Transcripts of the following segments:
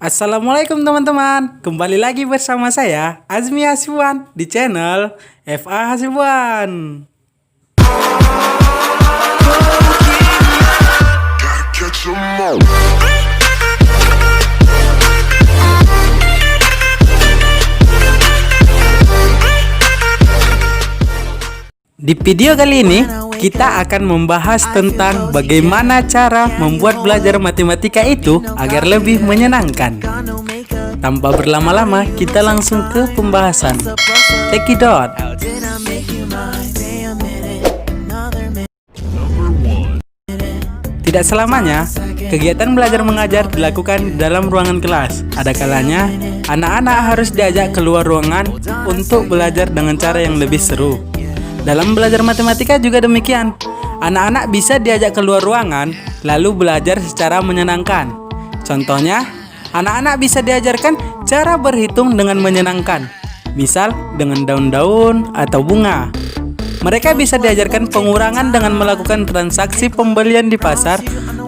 Assalamualaikum teman-teman, kembali lagi bersama saya Azmi Hasibuan di channel FA Hasibuan. Di video kali ini kita akan membahas tentang bagaimana cara membuat belajar matematika itu agar lebih menyenangkan. Tanpa berlama-lama, kita langsung ke pembahasan. Take it out. Tidak selamanya kegiatan belajar mengajar dilakukan di dalam ruangan kelas. Ada kalanya anak-anak harus diajak keluar ruangan untuk belajar dengan cara yang lebih seru. Dalam belajar matematika juga demikian. Anak-anak bisa diajak keluar ruangan lalu belajar secara menyenangkan. Contohnya, anak-anak bisa diajarkan cara berhitung dengan menyenangkan. Misal dengan daun-daun atau bunga. Mereka bisa diajarkan pengurangan dengan melakukan transaksi pembelian di pasar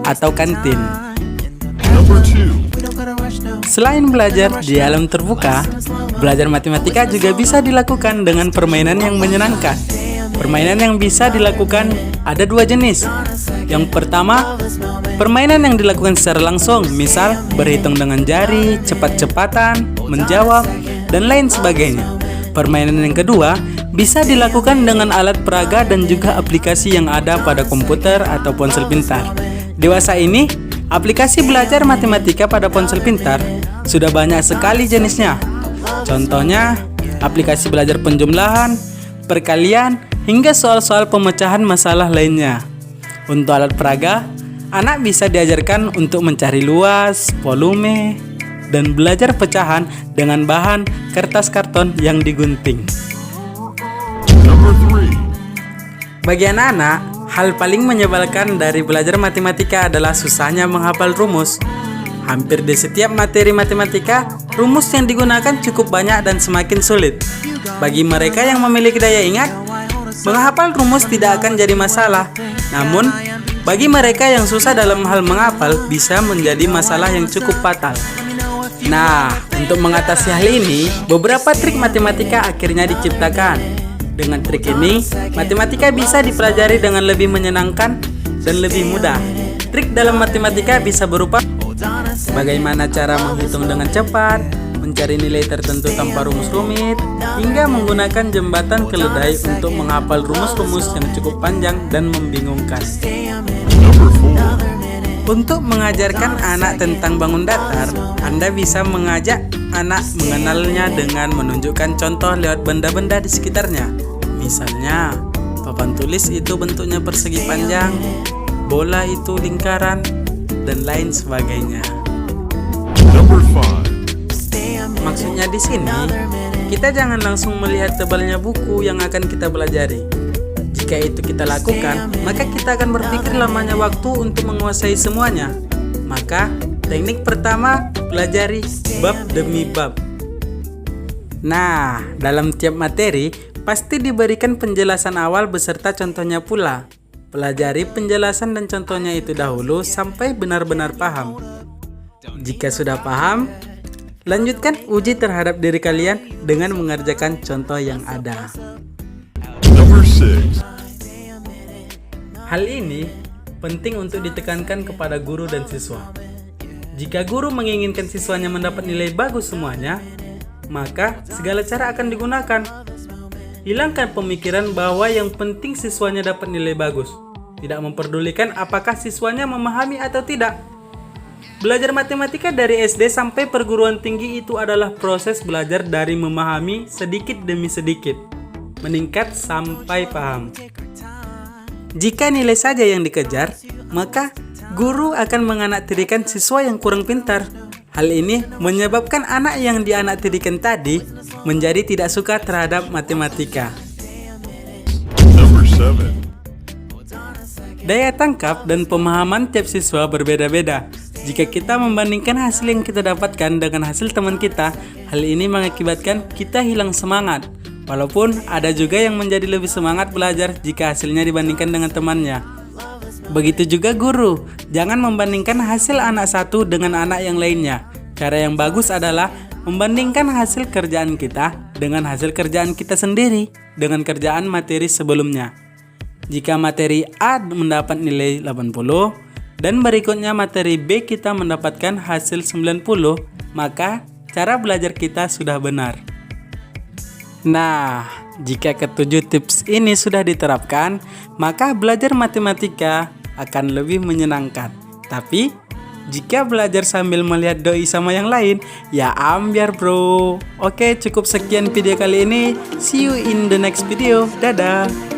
atau kantin. Selain belajar di alam terbuka, belajar matematika juga bisa dilakukan dengan permainan yang menyenangkan. Permainan yang bisa dilakukan ada dua jenis. Yang pertama, permainan yang dilakukan secara langsung, misal berhitung dengan jari, cepat-cepatan, menjawab, dan lain sebagainya. Permainan yang kedua bisa dilakukan dengan alat peraga dan juga aplikasi yang ada pada komputer atau ponsel pintar. Dewasa ini, aplikasi belajar matematika pada ponsel pintar sudah banyak sekali jenisnya. Contohnya, aplikasi belajar penjumlahan, perkalian, hingga soal-soal pemecahan masalah lainnya. Untuk alat peraga, anak bisa diajarkan untuk mencari luas, volume, dan belajar pecahan dengan bahan kertas karton yang digunting. Bagi anak-anak, hal paling menyebalkan dari belajar matematika adalah susahnya menghafal rumus. Hampir di setiap materi matematika, rumus yang digunakan cukup banyak dan semakin sulit. Bagi mereka yang memiliki daya ingat, menghafal rumus tidak akan jadi masalah. Namun, bagi mereka yang susah dalam hal menghafal, bisa menjadi masalah yang cukup fatal. Nah, untuk mengatasi hal ini, beberapa trik matematika akhirnya diciptakan. Dengan trik ini, matematika bisa dipelajari dengan lebih menyenangkan dan lebih mudah. Trik dalam matematika bisa berupa bagaimana cara menghitung dengan cepat, mencari nilai tertentu tanpa rumus rumit, hingga menggunakan jembatan keledai untuk menghafal rumus-rumus yang cukup panjang dan membingungkan. Untuk mengajarkan anak tentang bangun datar, Anda bisa mengajak anak mengenalnya dengan menunjukkan contoh lewat benda-benda di sekitarnya. Misalnya, papan tulis itu bentuknya persegi panjang, bola itu lingkaran, dan lain sebagainya. Maksudnya di sini, kita jangan langsung melihat tebalnya buku yang akan kita pelajari. Jika itu kita lakukan, maka kita akan berpikir lamanya waktu untuk menguasai semuanya. Maka, teknik pertama, pelajari bab demi bab. Nah, dalam tiap materi, pasti diberikan penjelasan awal beserta contohnya pula. Pelajari penjelasan dan contohnya itu dahulu sampai benar-benar paham. Jika sudah paham, lanjutkan uji terhadap diri kalian dengan mengerjakan contoh yang ada. Hal ini penting untuk ditekankan kepada guru dan siswa. Jika guru menginginkan siswanya mendapat nilai bagus semuanya, maka segala cara akan digunakan. Hilangkan pemikiran bahwa yang penting siswanya dapat nilai bagus. Tidak memperdulikan apakah siswanya memahami atau tidak. Belajar matematika dari SD sampai perguruan tinggi itu adalah proses belajar dari memahami sedikit demi sedikit, meningkat sampai paham. Jika nilai saja yang dikejar, maka guru akan menganaktirikan siswa yang kurang pintar. Hal ini menyebabkan anak yang dianaktirikan tadi menjadi tidak suka terhadap matematika. Daya tangkap dan pemahaman tiap siswa berbeda-beda. Jika kita membandingkan hasil yang kita dapatkan dengan hasil teman kita, hal ini mengakibatkan kita hilang semangat. Walaupun ada juga yang menjadi lebih semangat belajar jika hasilnya dibandingkan dengan temannya. Begitu juga guru, jangan membandingkan hasil anak satu dengan anak yang lainnya. Cara yang bagus adalah membandingkan hasil kerjaan kita dengan hasil kerjaan kita sendiri dengan kerjaan materi sebelumnya. Jika materi A mendapat nilai 80 dan berikutnya materi B kita mendapatkan hasil 90, maka cara belajar kita sudah benar. Nah, jika ketujuh tips ini sudah diterapkan, maka belajar matematika akan lebih menyenangkan. Tapi, jika belajar sambil melihat doi sama yang lain, ya ambiar bro. Oke, cukup sekian video kali ini. See you in the next video. Dadah.